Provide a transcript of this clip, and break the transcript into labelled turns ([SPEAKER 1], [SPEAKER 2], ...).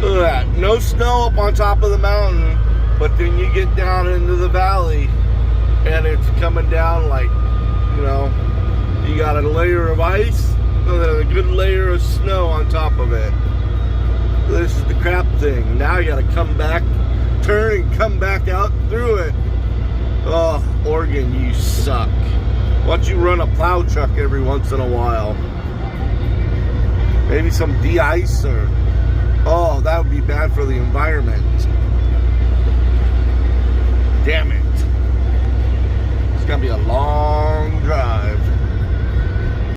[SPEAKER 1] Look at that. No snow up on top of the mountain, but then you get down into the valley and it's coming down like, you know, you got a layer of ice and then a good layer of snow on top of it. This is the crap thing. Now you gotta come back, turn and come back out through it. Oh, Oregon, you suck. Why don't you run a plow truck every once in a while? Maybe some de-ice or... Oh, that would be bad for the environment. Damn it. It's gonna be a long drive.